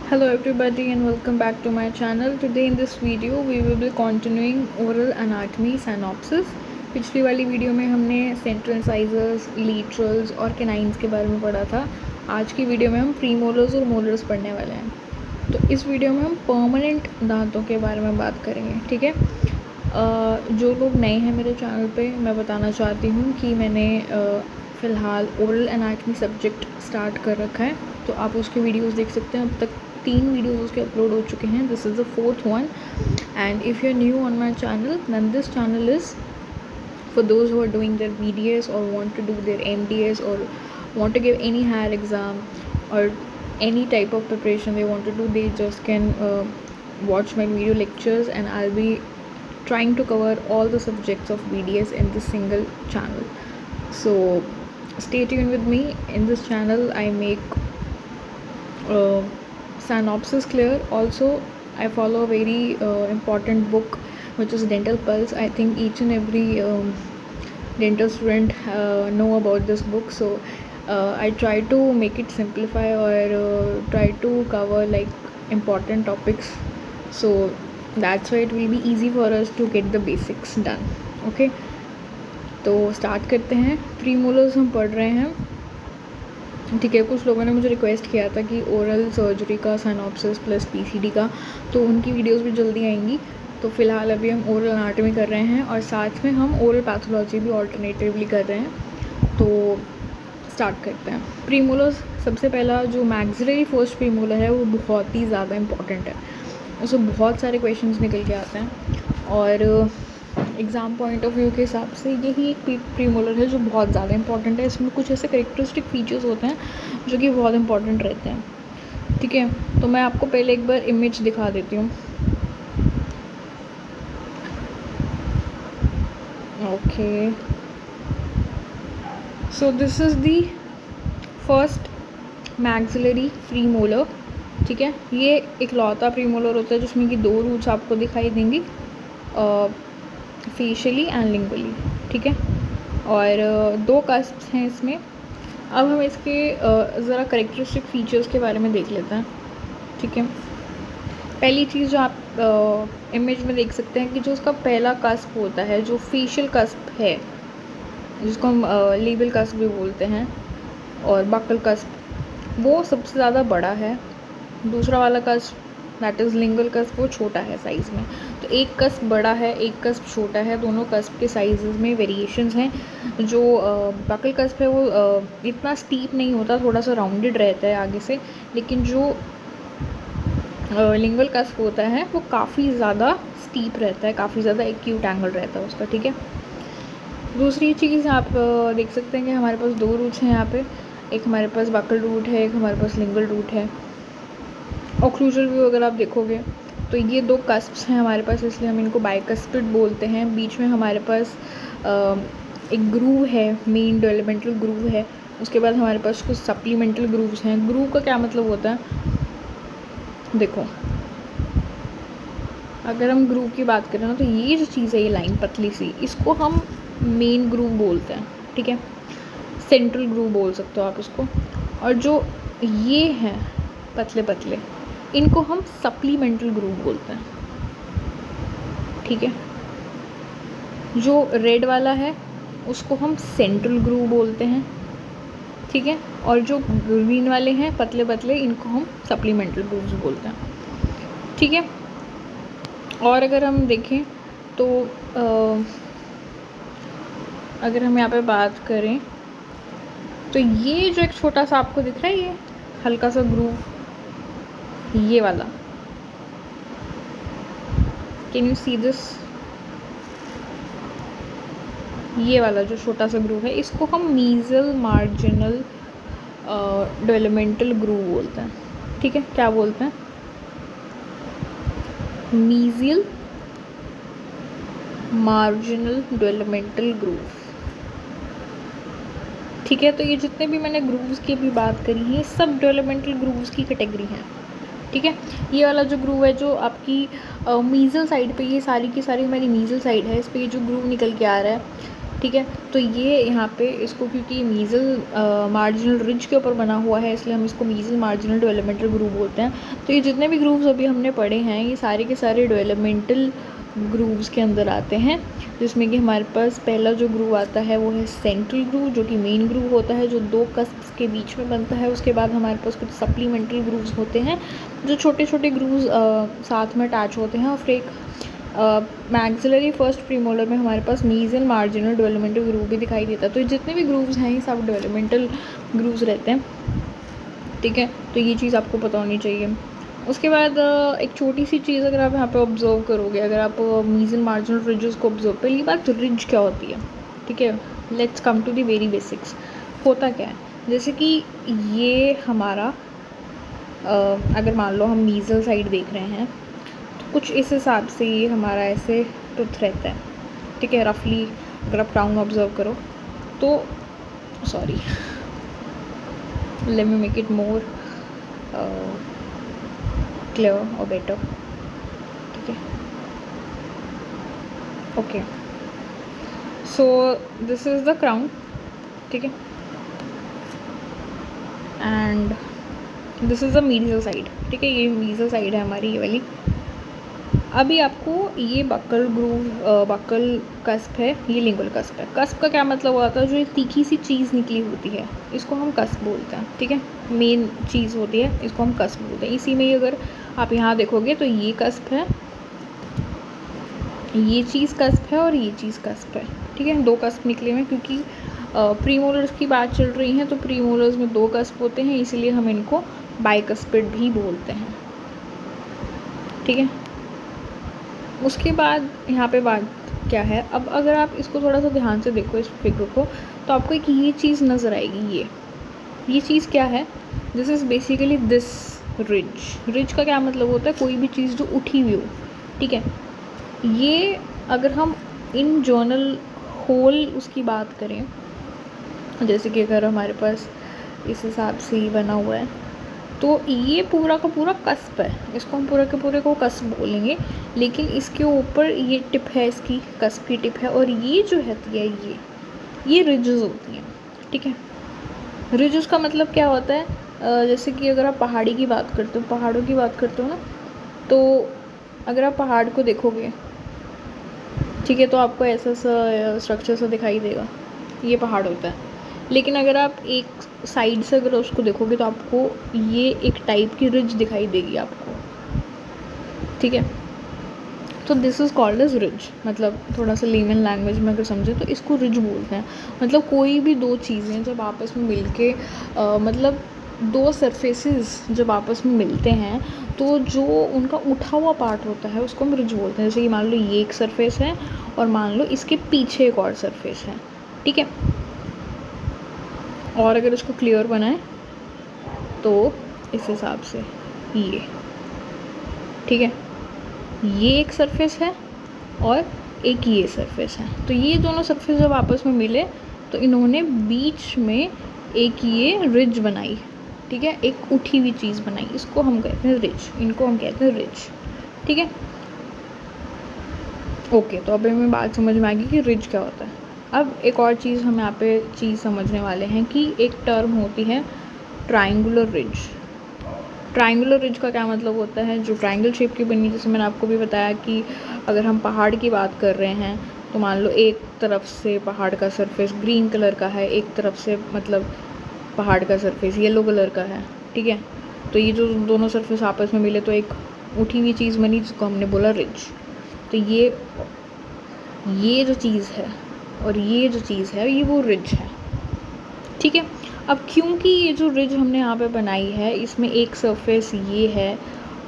Hello everybody and welcome back to my channel. Today in this video we will be continuing oral anatomy synopsis. पिछली वाली video में हमने central incisors, laterals और canines के बारे में पढ़ा था. आज की वीडियो में हम प्रीमोलर्स और मोलर्स पढ़ने वाले हैं. तो इस वीडियो में हम परमानेंट दांतों के बारे में बात करेंगे. ठीक है. जो लोग नए हैं मेरे चैनल पे, मैं बताना चाहती हूँ कि मैंने फ़िलहाल ओरल एनाटमी सब्जेक्ट स्टार्ट कर रखा है. तो आप उसके वीडियोस देख सकते हैं. अब तक 3 वीडियोस उसके अपलोड हो चुके हैं. This is the 4th one. And if you are new on my channel, then this channel is for those who are doing their BDS or want to do their MDS or want to give any higher exam or any type of preparation they want to do, they just can watch my video lectures, and I'll be trying to cover all the subjects of BDS in this single channel. So stay tuned with me. In this channel I make synopsis clear. Also I follow a very important book which is Dental Pulse. I think each and every dental student know about this book. So I try to make it simplify or try to cover like important topics, so that's why it will be easy for us to get the basics done. Okay, तो start करते हैं. Premolars हम पढ़ रहे हैं. ठीक है. कुछ लोगों ने मुझे रिक्वेस्ट किया था कि ओरल सर्जरी का साइनॉप्सिस प्लस पीसीडी का, तो उनकी वीडियोस भी जल्दी आएंगी. तो फ़िलहाल अभी हम ओरल एनाटॉमी कर रहे हैं और साथ में हम ओरल पैथोलॉजी भी ऑल्टरनेटिवली कर रहे हैं. तो स्टार्ट करते हैं. प्रीमोलर्स, सबसे पहला जो मैक्सिलरी फर्स्ट प्रीमोलर है वो बहुत ही ज़्यादा इंपॉर्टेंट है. उसमें बहुत सारे क्वेश्चंस निकल के आते हैं और एग्ज़ाम पॉइंट ऑफ व्यू के हिसाब से यही एक प्रीमोलर है जो बहुत ज़्यादा इंपॉर्टेंट है. इसमें कुछ ऐसे करेक्टरिस्टिक फीचर्स होते हैं जो कि बहुत इंपॉर्टेंट रहते हैं. ठीक है. तो मैं आपको पहले एक बार इमेज दिखा देती हूँ. Okay, so this is the first maxillary premolar. ठीक है. ये इकलौता प्रीमोलर होता है जिसमें कि 2 रूट्स आपको दिखाई देंगी, फेशियली एंड लिंगुअली. ठीक है. और 2 कस्प्स हैं इसमें. अब हम इसके ज़रा करेक्टरिस्टिक फीचर्स के बारे में देख लेते हैं. ठीक है. पहली चीज़ जो आप इमेज में देख सकते हैं कि जो उसका पहला कस्प होता है, जो फेशियल कस्प है, जिसको हम लेबल कस्प भी बोलते हैं, और बकल कस्प, वो सबसे ज़्यादा बड़ा है. दूसरा वाला cusp that is lingual cusp, वो छोटा है साइज़ में. तो एक कस्प बड़ा है, एक कस्प छोटा है. दोनों कस्प के साइज़ में वेरिएशंस हैं. जो बकल कस्प है वो इतना स्टीप नहीं होता, थोड़ा सा राउंडेड रहता है आगे से. लेकिन जो लिंगुअल कस्प होता है वो काफ़ी ज़्यादा स्टीप रहता है, काफ़ी ज़्यादा एक्यूट एंगल रहता है उसका. ठीक है. दूसरी चीज़ आप देख सकते हैं कि हमारे पास 2 रूट्स हैं यहाँ पे. एक हमारे पास बकल रूट है, एक हमारे पास लिंगुअल रूट है. ऑक्लूजल व्यू अगर आप देखोगे तो ये 2 कस्प्स हैं हमारे पास, इसलिए हम इनको बाइकस्पिड बोलते हैं. बीच में हमारे पास एक ग्रूव है, मेन डेवलपमेंटल ग्रूव है. उसके बाद हमारे पास कुछ सप्लीमेंटल ग्रूव्स हैं. ग्रूव का क्या मतलब होता है, देखो, अगर हम ग्रूव की बात करें ना, तो ये जो चीज़ है, ये लाइन पतली सी, इसको हम मेन ग्रूव बोलते हैं. ठीक है. सेंट्रल ग्रूव बोल सकते हो आप इसको. और जो ये हैं पतले पतले, इनको हम सप्लीमेंटल ग्रूव बोलते हैं. ठीक है. जो रेड वाला है उसको हम सेंट्रल ग्रूव बोलते हैं. ठीक है. और जो ग्रीन वाले हैं पतले पतले, इनको हम सप्लीमेंटल ग्रूव्स बोलते हैं. ठीक है. और अगर हम देखें तो अगर हम यहाँ पे बात करें तो ये जो एक छोटा सा आपको दिख रहा है, ये हल्का सा ग्रूव, ये वाला, कैन यू सी दिस, ये वाला जो छोटा सा ग्रूव है, इसको हम मीजल मार्जिनल डेवलपमेंटल ग्रूव बोलते हैं. ठीक है. क्या बोलते हैं, मीजियल मार्जिनल डेवलपमेंटल ग्रूव. ठीक है. तो ये जितने भी मैंने ग्रूव्स की अभी बात करी है, सब डेवलपमेंटल ग्रूव्स की कैटेगरी हैं. ठीक है. ये वाला जो ग्रूव है जो आपकी मीजल साइड पे, ये सारी की सारी हमारी मीजल साइड है, इस पर ये जो ग्रूव निकल के आ रहा है, ठीक है। तो ये यहाँ पे इसको, क्योंकि मीज़ल मार्जिनल रिज के ऊपर बना हुआ है, इसलिए हम इसको मीज़ल मार्जिनल डेवलपमेंटल ग्रूव बोलते हैं। तो ये जितने भी ग्रूव्स अभी हमने पढ़े हैं, ये सारे के सारे डेवलपमेंटल ग्रूव्स के अंदर आते हैं, जिसमें कि हमारे पास पहला जो ग्रूव आता है वो है सेंट्रल ग्रूव, जो कि मेन ग्रूव होता है, जो दो कस्प्स के बीच में बनता है। उसके बाद हमारे पास कुछ सप्लीमेंट्री ग्रूव्स होते हैं, जो छोटे छोटे ग्रूव्स साथ में अटैच होते हैं। और फिर एक मैक्सिलरी फर्स्ट प्रीमोलर में हमारे पास मीज़ल मार्जिनल डेवलपमेंटल ग्रूव भी दिखाई देता है। तो जितने भी ग्रूव्स हैं ये सब डेवलपमेंटल ग्रूव्स रहते हैं, ठीक है। तो ये चीज़ आपको पता होनी चाहिए। उसके बाद एक छोटी सी चीज़ अगर आप यहाँ पे ऑब्जर्व करोगे, अगर आप मीज़ल मार्जिनल रिजेस को ऑब्जर्व, पहली बात रिज क्या होती है, ठीक है। Let's come to the very basics. होता क्या है, जैसे कि ये हमारा अगर मान लो हम मीज़ल साइड देख रहे हैं, कुछ इस हिसाब से ये हमारा ऐसे टूथ रहता है, ठीक है। रफली अगर आप क्राउन ऑब्जर्व करो तो, sorry, let me make it more clear और बेटर, ठीक है। Okay, so this is the crown, ठीक है, and this is the medial side, ठीक है। ये मीडियल साइड है हमारी, ये वाली। अभी आपको ये बक्कल ग्रूव, बक्कल कस्प है, ये लिंगुअल कस्प है। कस्प का क्या मतलब होता है, जो ये तीखी सी चीज़ निकली होती है, इसको हम कस्प बोलते हैं, ठीक है। मेन चीज़ होती है, इसको हम कस्प बोलते हैं। इसी में ही अगर आप यहाँ देखोगे तो ये कस्प है, ये चीज़ कस्प है और ये चीज़ कस्प है, ठीक है। दो कस्प निकले हुए, क्योंकि प्रीमोलर्स की बात चल रही है, तो प्रीमोलर्स में दो कस्प होते हैं, इसलिए हम इनको बाइकस्पिड भी बोलते हैं, ठीक है। उसके बाद यहाँ पे बात क्या है, अब अगर आप इसको थोड़ा सा ध्यान से देखो इस फिगर को, तो आपको एक ये चीज़ नज़र आएगी। ये चीज़ क्या है, this is basically this ridge. Ridge का क्या मतलब होता है, कोई भी चीज़ जो उठी हुई हो, ठीक है। ये अगर हम इन जर्नल होल उसकी बात करें, जैसे कि अगर हमारे पास इस हिसाब से ही बना हुआ है, तो ये पूरा का पूरा कस्प है, इसको हम पूरा के पूरे को कस्प बोलेंगे। लेकिन इसके ऊपर ये टिप है, इसकी कस्प की टिप है, और ये जो है ये रिजेस होती हैं, ठीक है। रिजेस का मतलब क्या होता है, जैसे कि अगर आप पहाड़ी की बात करते हो, पहाड़ों की बात करते हो ना, तो अगर आप पहाड़ को देखोगे, ठीक है, तो आपको ऐसा सा स्ट्रक्चर सा दिखाई देगा, ये पहाड़ होता है। लेकिन अगर आप एक साइड से अगर उसको देखोगे तो आपको ये एक टाइप की रिज दिखाई देगी आपको, ठीक है। तो this is called as ridge, मतलब थोड़ा सा लेमन लैंग्वेज में अगर समझे तो इसको रिज बोलते हैं। मतलब कोई भी दो चीज़ें जब आपस में मिलके मतलब दो सरफेसेस जब आपस में मिलते हैं, तो जो उनका उठा हुआ पार्ट होता है उसको हम रिज बोलते हैं। जैसे कि मान लो ये एक सरफेस है और मान लो इसके पीछे एक और सरफेस है, ठीक है। और अगर इसको क्लियर बनाएं तो इस हिसाब से ये, ठीक है, ये एक सरफेस है और एक ये सरफेस है। तो ये दोनों सरफेस जब आपस में मिले तो इन्होंने बीच में एक ये रिज बनाई, ठीक है, एक उठी हुई चीज़ बनाई, इसको हम कहते हैं रिज, इनको हम कहते हैं रिज, ठीक है। ओके, तो अब हमें बात समझ में आ गई कि रिज क्या होता है। अब एक और चीज़ हम यहाँ पे चीज़ समझने वाले हैं कि एक टर्म होती है ट्राइंगुलर रिज। ट्राइंगुलर रिज का क्या मतलब होता है, जो ट्राइंगल शेप की बनी, जैसे मैंने आपको भी बताया कि अगर हम पहाड़ की बात कर रहे हैं तो मान लो एक तरफ से पहाड़ का सरफेस ग्रीन कलर का है, एक तरफ से मतलब पहाड़ का सरफेस येलो कलर का है, ठीक है। तो ये जो दोनों सरफेस आपस में मिले तो एक उठी हुई चीज़ बनी, जिसको हमने बोला रिज। तो ये जो चीज़ है और ये जो चीज़ है ये वो रिज है, ठीक है। अब क्योंकि ये जो रिज हमने यहाँ पे बनाई है, इसमें एक सरफेस ये है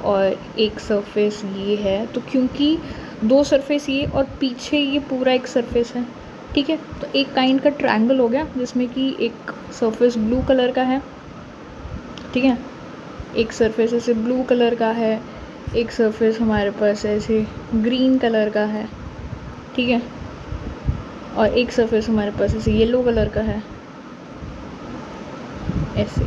और एक सरफेस ये है, तो क्योंकि दो सरफेस ये और पीछे ये पूरा एक सरफेस है, ठीक है, तो एक काइंड का ट्रायंगल हो गया, जिसमें कि एक सरफेस ब्लू कलर का है, ठीक है, एक सरफेस ऐसे ब्लू कलर का है, एक सरफेस हमारे पास ऐसे ग्रीन कलर का है, ठीक है, और एक सरफेस हमारे पास ऐसे येलो कलर का है, ऐसे।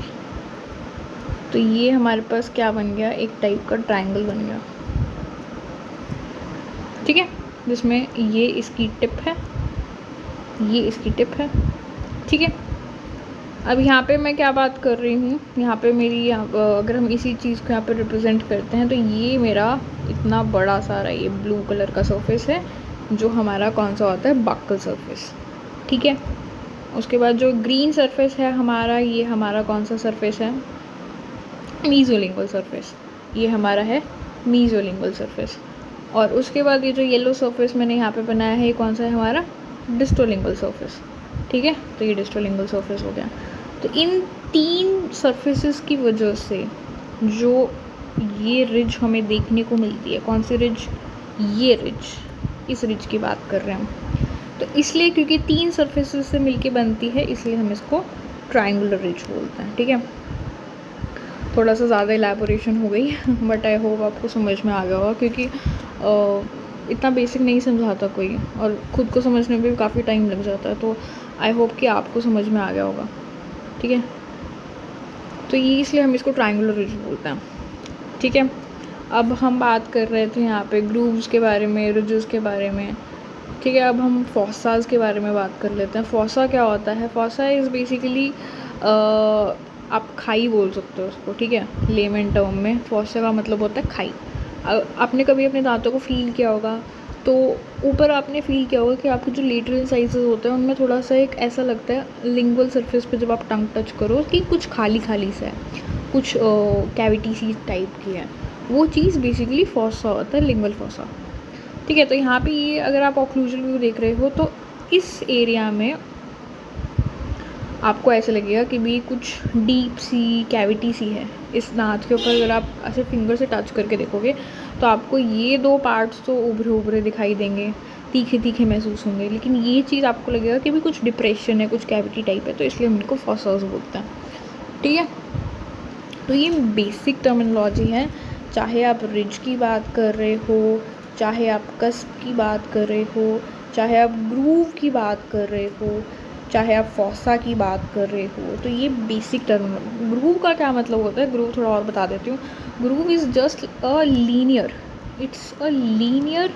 तो ये हमारे पास क्या बन गया, एक टाइप का ट्रायंगल बन गया, ठीक है, जिसमें ये इसकी टिप है, ये इसकी टिप है, ठीक है। अब यहाँ पे मैं क्या बात कर रही हूँ, यहाँ पे मेरी अगर हम इसी चीज़ को यहाँ पे रिप्रेजेंट करते हैं तो ये मेरा इतना बड़ा सारा ये ब्लू कलर का सरफेस है जो हमारा कौन सा होता है, बक्कल सरफेस, ठीक है। उसके बाद जो ग्रीन सरफेस है हमारा, ये हमारा कौन सा सरफेस है, मीजोलिंगुअल सरफेस, ये हमारा है मीजोलिंगुअल सरफेस। और उसके बाद ये जो येलो सरफेस मैंने यहाँ पे बनाया है, ये कौन सा है, हमारा डिस्टोलिंगुअल सरफेस, ठीक है। तो ये डिस्टोलिंगुअल सरफेस हो गया। तो इन 3 सरफेसेस की वजह से जो ये रिज हमें देखने को मिलती है, कौन सी रिज, ये रिज, इस रिज की बात कर रहे हैं हम। तो इसलिए क्योंकि 3 सरफेसेस से मिलके बनती है, इसलिए हम इसको ट्रायंगुलर रिज बोलते हैं, ठीक है। थोड़ा सा ज़्यादा इलेबोरेशन हो गई बट आई होप आपको समझ में आ गया होगा, क्योंकि इतना बेसिक नहीं समझाता कोई, और ख़ुद को समझने में भी काफ़ी टाइम लग जाता है। तो आई होप कि आपको समझ में आ गया होगा, ठीक है। तो ये इसलिए हम इसको ट्रायंगुलर रिज बोलते हैं, ठीक है। अब हम बात कर रहे थे यहाँ पे ग्रूव्स के बारे में, रिजेस के बारे में, ठीक है। अब हम फॉसाज के बारे में बात कर लेते हैं। फॉसा क्या होता है, फॉसा इज़ बेसिकली आप खाई बोल सकते हो उसको, ठीक है। लेमन टर्म में फॉसा का मतलब होता है खाई। आपने कभी अपने दांतों को फील किया होगा, तो ऊपर आपने फील किया होगा कि आपके जो लेटरल इंसाइसेस होते हैं उनमें थोड़ा सा एक ऐसा लगता है लिंगुअल सरफेस पे, जब आप टंग टच करो कि कुछ खाली खाली सा है, कुछ कैविटी सी टाइप की है, वो चीज़ बेसिकली फॉसा होता है, लिंगुअल फॉसा, ठीक है। तो यहाँ पे ये अगर आप ऑक्लूजल व्यू देख रहे हो तो इस एरिया में आपको ऐसे लगेगा कि भी कुछ डीप सी कैविटी सी है इस दांत के ऊपर। अगर आप ऐसे फिंगर से टच करके देखोगे तो आपको ये 2 पार्ट्स तो उभरे उभरे दिखाई देंगे, तीखे तीखे महसूस होंगे, लेकिन ये चीज़ आपको लगेगा कि भी कुछ डिप्रेशन है, कुछ कैविटी टाइप है, तो इसलिए हम इनको फॉसास बोलते हैं, ठीक है। तो ये बेसिक टर्मिनोलॉजी है, चाहे आप रिज की बात कर रहे हो, चाहे आप कस्प की बात कर रहे हो, चाहे आप ग्रूव की बात कर रहे हो, चाहे आप फॉसा की बात कर रहे हो, तो ये बेसिक टर्म। ग्रूव का क्या मतलब होता है, ग्रूव थोड़ा और बता देती हूँ। Groove is just a linear, it's a linear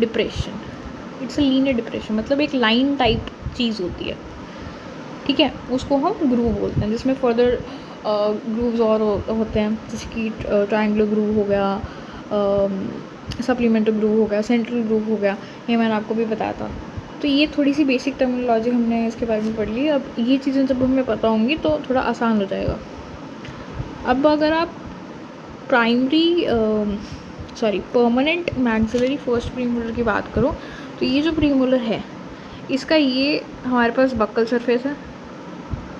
depression, it's a linear depression, मतलब एक लाइन टाइप चीज़ होती है, ठीक है। उसको हम ग्रूव बोलते हैं, जिसमें फर्दर ग्रूव्स और होते हैं, जैसे कि ट्रायंगुलर ग्रूव हो गया, सप्लीमेंटल ग्रूव हो गया, सेंट्रल ग्रूव हो गया, ये मैंने आपको भी बताया था। तो ये थोड़ी सी बेसिक टर्मिनोलॉजी हमने इसके बारे में पढ़ ली। अब ये चीज़ें जब हमें पता होंगी तो थोड़ा आसान हो जाएगा। अब अगर आप परमानेंट मैक्सिलरी फर्स्ट प्रीमोलर की बात करो, तो ये जो प्रीमोलर है इसका ये हमारे पास बक्कल सरफेस है,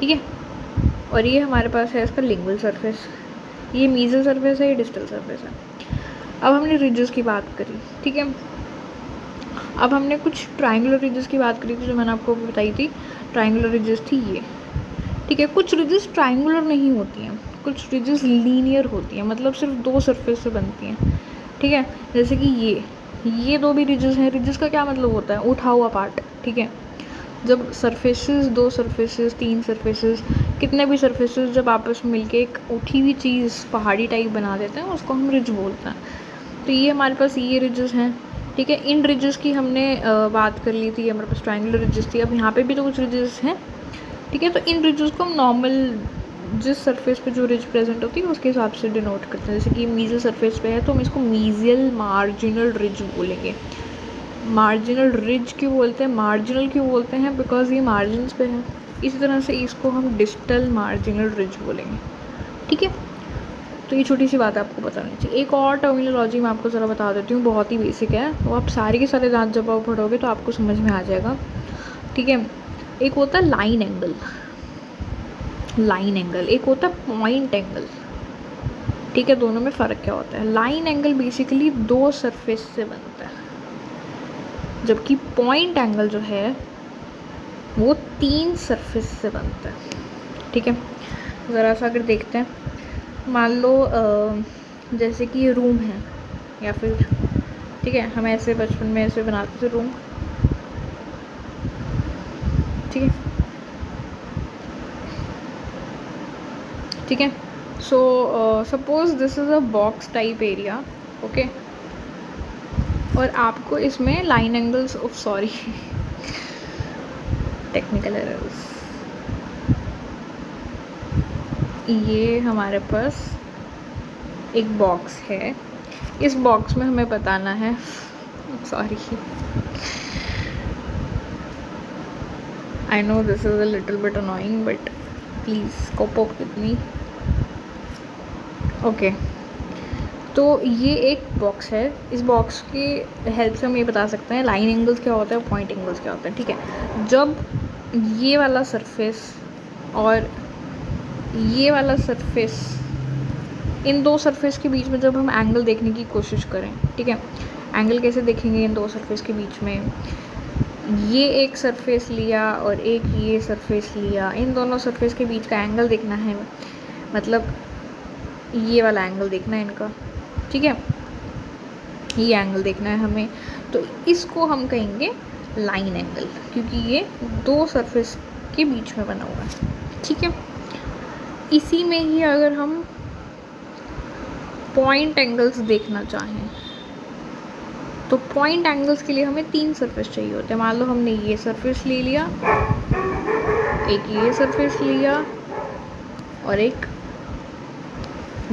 ठीक है। और ये हमारे पास है इसका लिंगुअल सरफेस, ये मीजल सरफेस है, ये डिस्टल सरफेस है। अब हमने रिजेस की बात करी, ठीक है। अब हमने कुछ ट्रायंगुलर रिजेस की बात करी थी, जो मैंने आपको बताई थी। ट्रायंगुलर रिजेस थी ये, ठीक है। कुछ रिजेस ट्रायंगुलर नहीं होती हैं, कुछ रिजेस लीनियर होती हैं, मतलब सिर्फ 2 सरफेस से बनती हैं, ठीक है। जैसे कि ये 2 भी रिजेस हैं। रिजेस का क्या मतलब होता है, उठा हुआ पार्ट, ठीक है। जब सरफेसेस, 2 सरफेसेस, 3 सरफेसेस, कितने भी सरफेसेस जब आपस में मिलके एक उठी हुई चीज़ पहाड़ी टाइप बना देते हैं, उसको हम रिज बोलते हैं। तो ये हमारे पास ये रिजेस हैं, ठीक है। इन रिजेस की हमने बात कर ली थी, हमारे पास ट्रायंगुलर रिजेस थी। अब यहाँ पे भी तो कुछ रिजेस हैं, ठीक है। तो इन रिजेस को हम नॉर्मल जिस सरफेस पे जो रिज प्रेजेंट होती है उसके हिसाब से डिनोट करते हैं। जैसे कि मीजल सरफेस पे है तो हम इसको मीजियल मार्जिनल रिज बोलेंगे। मार्जिनल रिज क्यों बोलते हैं, मार्जिनल क्यों बोलते हैं, बिकॉज ये मार्जिनस पे है। इसी तरह से इसको हम डिस्टल मार्जिनल रिज बोलेंगे, ठीक है। तो ये छोटी सी बात है, आपको बतानी चाहिए। एक और टर्मिनोलॉजी मैं आपको ज़रा बता देती हूँ, बहुत ही बेसिक है, तो आप सारे के सारे दांत जब आप पढ़ोगे तो आपको समझ में आ जाएगा, ठीक है। एक होता है लाइन एंगल, लाइन एंगल, एक होता है पॉइंट एंगल, ठीक है। दोनों में फ़र्क क्या होता है। लाइन एंगल बेसिकली 2 सरफेस से बनता है, जबकि पॉइंट एंगल जो है वो 3 सरफेस से बनता है, ठीक है। ज़रा सा अगर देखते हैं, मान लो जैसे कि ये रूम है, या फिर ठीक है, हम ऐसे बचपन में ऐसे बनाते थे रूम, ठीक है, ठीक है। So suppose this is a box type area, okay. और आपको इसमें line angles, sorry technical errors. ये हमारे पास एक बॉक्स है, इस बॉक्स में हमें बताना है, sorry I know this is a little bit annoying but please cope up with me. Okay, तो ये एक बॉक्स है, इस बॉक्स की हेल्प से हम ये बता सकते हैं लाइन एंगल्स क्या होता है, पॉइंट एंगल्स क्या होता है। ठीक है, जब ये वाला सरफेस और ये वाला सरफेस, इन दो सरफेस के बीच में जब हम एंगल देखने की कोशिश करें, ठीक है, एंगल कैसे देखेंगे इन दो सरफेस के बीच में, ये एक सरफेस लिया और एक ये सरफेस लिया, इन दोनों सरफेस के बीच का एंगल देखना है, मतलब ये वाला एंगल देखना है इनका, ठीक है, ये एंगल देखना है हमें, तो इसको हम कहेंगे लाइन एंगल, क्योंकि ये दो सरफेस के बीच में बना हुआ है। ठीक है, इसी में ही अगर हम पॉइंट एंगल्स देखना चाहें तो पॉइंट एंगल्स के लिए हमें तीन सरफेस चाहिए होते हैं। मान लो हमने ये सरफेस ले लिया, एक ये सरफेस लिया और एक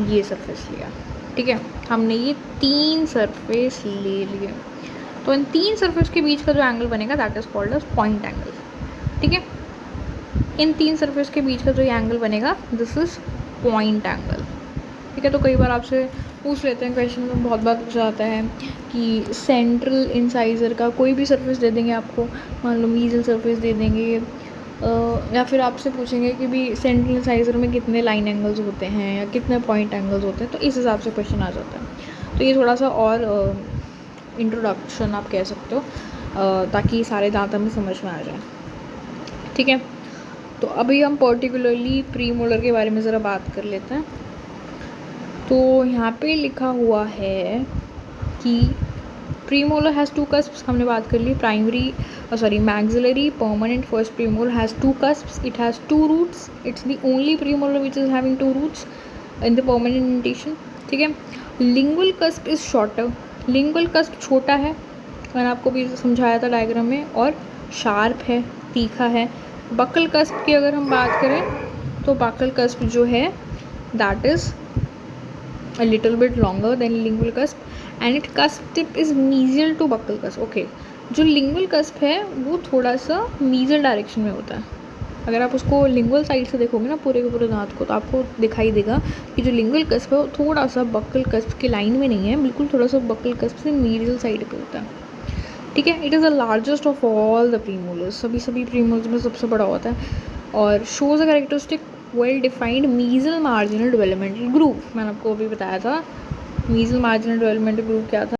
ये सरफेस लिया, ठीक है, हमने ये तीन सरफेस ले लिए, तो इन तीन सरफेस के बीच का जो एंगल बनेगा that is called as point angle. ठीक है, इन तीन सरफेस के बीच का जो ये एंगल बनेगा दिस इज़ पॉइंट एंगल। ठीक है, तो कई बार आपसे पूछ लेते हैं क्वेश्चन में, बहुत बार पूछा जाता है कि सेंट्रल इंसाइजर का कोई भी सरफेस दे देंगे आपको, मान लो मीजल सरफेस दे देंगे, या फिर आपसे पूछेंगे कि भी सेंट्रल इंसाइजर में कितने लाइन एंगल्स होते हैं या कितने पॉइंट एंगल्स होते हैं, तो इस हिसाब से क्वेश्चन आ जाता है। तो ये थोड़ा सा और इंट्रोडक्शन आप कह सकते हो, ताकि सारे दांत हमें समझ में आ जाए। ठीक है, तो अभी हम पर्टिकुलरली प्रीमोलर के बारे में ज़रा बात कर लेते हैं। तो यहाँ पे लिखा हुआ है कि प्रीमोलर हैज़ टू कस्प्स, हमने बात कर ली, primary maxillary permanent first premolar has two cusps, it has two roots, it's the only premolar which is having two roots in the permanent dentition. ठीक है, lingual cusp is shorter, lingual cusp छोटा है, मैंने आपको भी समझाया था diagram में, और शार्प है, तीखा है। बकल कस्प की अगर हम बात करें तो बकल कस्प जो है that is a little bit longer than lingual cusp and its cusp tip is mesial to buccal cusp. Okay, जो lingual cusp है वो थोड़ा सा mesial डायरेक्शन में होता है। अगर आप उसको lingual साइड से देखोगे ना पूरे के पूरे दांत को, तो आपको दिखाई देगा कि जो lingual cusp है वो थोड़ा सा buccal cusp की लाइन में नहीं है, बिल्कुल थोड़ा सा buccal cusp से mesial साइड पे होता है। ठीक है, it is the largest of all the premolars, सभी प्रीमोलर्स में सबसे बड़ा होता है, और shows a characteristic well defined mesial marginal developmental groove. मैंने आपको अभी बताया था मीजल मार्जिनल डेवलपमेंटल ग्रूव क्या था।